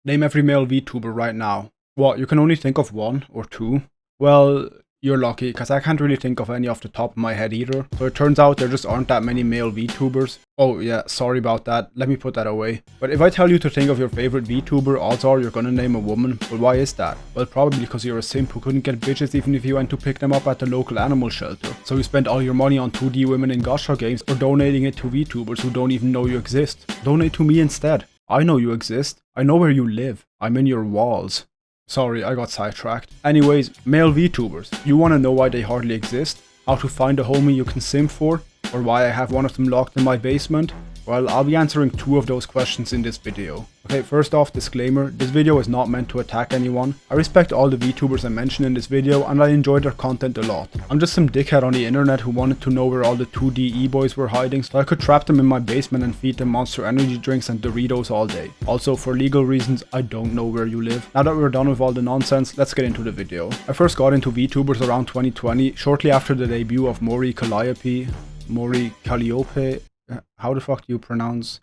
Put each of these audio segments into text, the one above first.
Name every male VTuber right now. What, you can only think of one or two? Well, you're lucky, because I can't really think of any off the top of my head either. So it turns out there just aren't that many male VTubers. Oh yeah, sorry about that, let me put that away. But if I tell you to think of your favorite VTuber, odds are you're gonna name a woman. But why is that? Well, probably because you're a simp who couldn't get bitches even if you went to pick them up at the local animal shelter. So you spent all your money on 2D women in gacha games or donating it to VTubers who don't even know you exist. Donate to me instead. I know you exist. I know where you live. I'm in your walls. Sorry, I got sidetracked. Anyways, male VTubers. You wanna know why they hardly exist? How to find a homie you can simp for? Or why I have one of them locked in my basement? Well, I'll be answering two of those questions in this video. Okay, first off, disclaimer, this video is not meant to attack anyone. I respect all the VTubers I mentioned in this video and I enjoy their content a lot. I'm just some dickhead on the internet who wanted to know where all the 2D e-boys were hiding so I could trap them in my basement and feed them Monster Energy drinks and Doritos all day. Also, for legal reasons, I don't know where you live. Now that we're done with all the nonsense, let's get into the video. I first got into VTubers around 2020, shortly after the debut of Mori Calliope. How the fuck do you pronounce?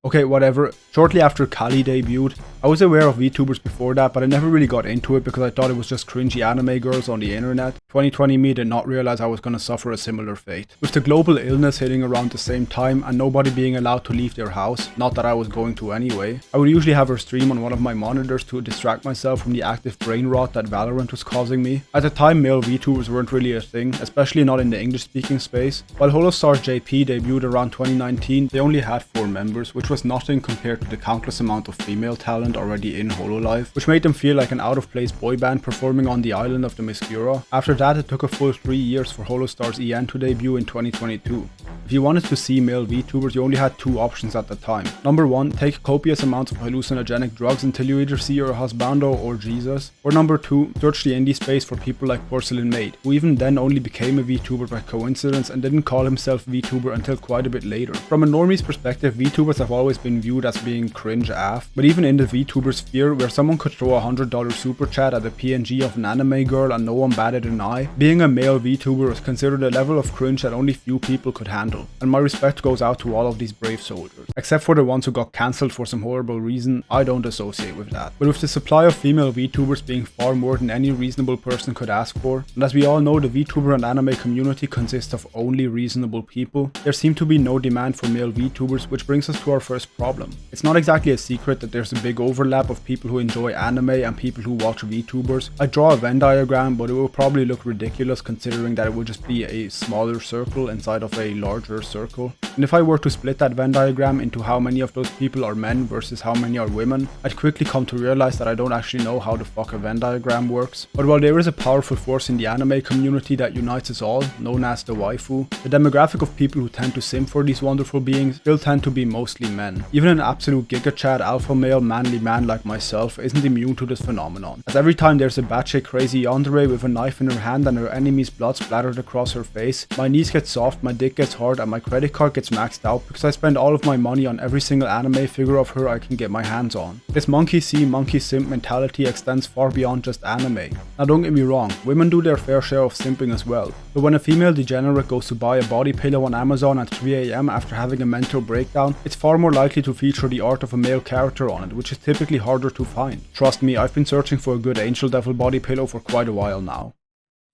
Okay, whatever. Shortly after Kali debuted, I was aware of VTubers before that, but I never really got into it because I thought it was just cringy anime girls on the internet. 2020 me did not realize I was gonna suffer a similar fate. With the global illness hitting around the same time and nobody being allowed to leave their house, not that I was going to anyway, I would usually have her stream on one of my monitors to distract myself from the active brain rot that Valorant was causing me. At the time, male VTubers weren't really a thing, especially not in the English speaking space. While Holostars JP debuted around 2019, they only had 4 members, which was nothing compared to the countless amount of female talent already in Hololive, which made them feel like an out-of-place boy band performing on the island of the Themyscira. After that, it took a full 3 years for Holostars EN to debut in 2022. If you wanted to see male VTubers, you only had 2 options at the time. Number 1, take copious amounts of hallucinogenic drugs until you either see your husbando or Jesus. Or number 2, search the indie space for people like Porcelain Maid, who even then only became a VTuber by coincidence and didn't call himself VTuber until quite a bit later. From a normie's perspective, VTubers have always been viewed as being cringe AF, but even in the VTuber sphere, where someone could throw a $100 super chat at a PNG of an anime girl and no one batted an eye, being a male VTuber is considered a level of cringe that only few people could handle. And my respect goes out to all of these brave soldiers. Except for the ones who got cancelled for some horrible reason, I don't associate with that. But with the supply of female VTubers being far more than any reasonable person could ask for, and as we all know the VTuber and anime community consists of only reasonable people, there seemed to be no demand for male VTubers, which brings us to our first problem. It's not exactly a secret that there's a big overlap of people who enjoy anime and people who watch VTubers. I draw a Venn diagram, but it will probably look ridiculous considering that it would just be a smaller circle inside of a larger circle. And if I were to split that Venn diagram into how many of those people are men versus how many are women, I'd quickly come to realize that I don't actually know how the fuck a Venn diagram works. But while there is a powerful force in the anime community that unites us all, known as the waifu, the demographic of people who tend to simp for these wonderful beings still tend to be mostly men. Even an absolute giga chad alpha male manly man like myself isn't immune to this phenomenon, as every time there's a batshit crazy yandere with a knife in her hand and her enemy's blood splattered across her face, my knees get soft, my dick gets hard and my credit card gets maxed out because I spend all of my money on every single anime figure of her I can get my hands on. This monkey see, monkey simp mentality extends far beyond just anime. Now don't get me wrong, women do their fair share of simping as well, but when a female degenerate goes to buy a body pillow on Amazon at 3 AM after having a mental breakdown, it's far more likely to feature the art of a male character on it, which is typically harder to find. Trust me, I've been searching for a good angel devil body pillow for quite a while now.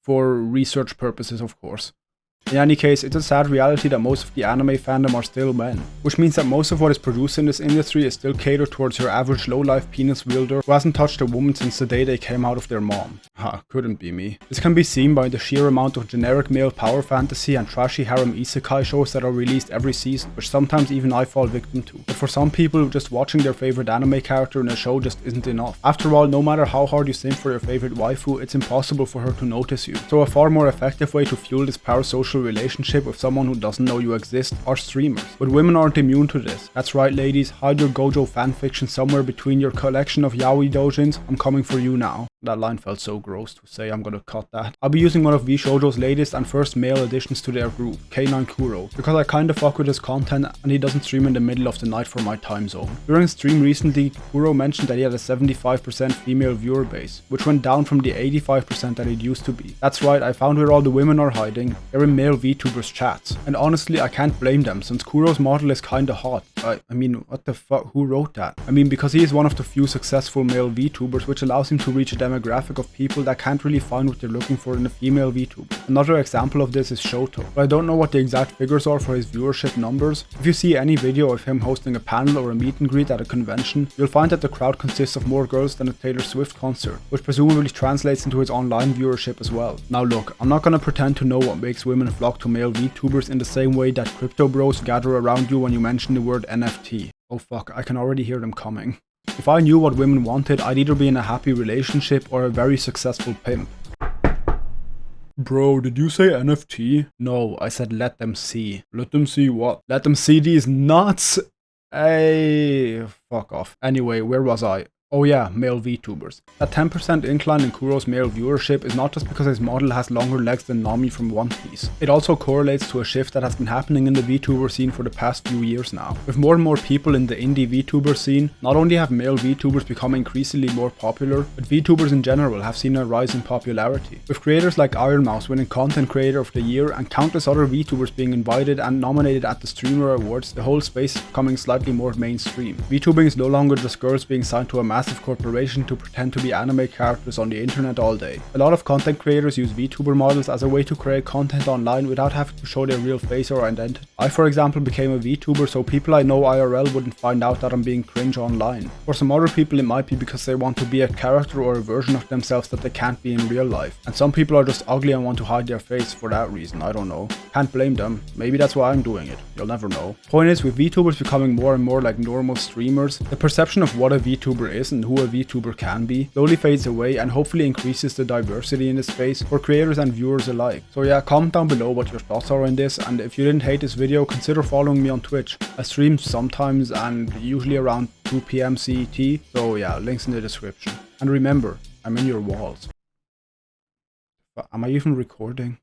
For research purposes, of course. In any case, it's a sad reality that most of the anime fandom are still men, which means that most of what is produced in this industry is still catered towards your average low-life penis wielder who hasn't touched a woman since the day they came out of their mom. Ha, couldn't be me. This can be seen by the sheer amount of generic male power fantasy and trashy harem isekai shows that are released every season, which sometimes even I fall victim to. But for some people, just watching their favorite anime character in a show just isn't enough. After all, no matter how hard you simp for your favorite waifu, it's impossible for her to notice you. So a far more effective way to fuel this parasocial relationship with someone who doesn't know you exist are streamers. But women aren't immune to this. That's right ladies, hide your gojo fanfiction somewhere between your collection of yaoi doujins, I'm coming for you now. That line felt so gross to say, I'm gonna cut that. I'll be using one of vJojo's latest and first male additions to their group, K9 Kuro, because I kinda fuck with his content and he doesn't stream in the middle of the night for my time zone. During a stream recently, Kuro mentioned that he had a 75% female viewer base, which went down from the 85% that it used to be. That's right, I found where all the women are hiding. They're in Male Vtubers chats. And honestly, I can't blame them, since Kuro's model is kinda hot. I mean, what the fuck, who wrote that? I mean, because he is one of the few successful male VTubers, which allows him to reach a demographic of people that can't really find what they're looking for in a female VTuber. Another example of this is Shoto, but I don't know what the exact figures are for his viewership numbers. If you see any video of him hosting a panel or a meet and greet at a convention, you'll find that the crowd consists of more girls than a Taylor Swift concert, which presumably translates into his online viewership as well. Now look, I'm not gonna pretend to know what makes women flock to male VTubers in the same way that crypto bros gather around you when you mention the word NFT. Oh fuck, I can already hear them coming. If I knew what women wanted, I'd either be in a happy relationship or a very successful pimp. Bro, did you say NFT? No, I said let them see. Let them see what? Let them see these nuts? Hey, fuck off. Anyway, where was I? Oh yeah, male VTubers. That 10% incline in Kuro's male viewership is not just because his model has longer legs than Nami from One Piece. It also correlates to a shift that has been happening in the VTuber scene for the past few years now. With more and more people in the indie VTuber scene, not only have male VTubers become increasingly more popular, but VTubers in general have seen a rise in popularity. With creators like Ironmouse winning Content Creator of the Year and countless other VTubers being invited and nominated at the Streamer Awards, the whole space is becoming slightly more mainstream. VTubing is no longer just girls being signed to a massive corporation to pretend to be anime characters on the internet all day. A lot of content creators use VTuber models as a way to create content online without having to show their real face or identity. I, for example, became a VTuber so people I know IRL wouldn't find out that I'm being cringe online. For some other people it might be because they want to be a character or a version of themselves that they can't be in real life. And some people are just ugly and want to hide their face for that reason, I don't know. Can't blame them. Maybe that's why I'm doing it. You'll never know. Point is, with VTubers becoming more and more like normal streamers, the perception of what a VTuber is and who a VTuber can be slowly fades away and hopefully increases the diversity in the space for creators and viewers alike. So yeah, comment down below what your thoughts are on this, and if you didn't hate this video, consider following me on Twitch. I stream sometimes and usually around 2 PM CET, so yeah, links in the description. And remember, I'm in your walls. Am I even recording?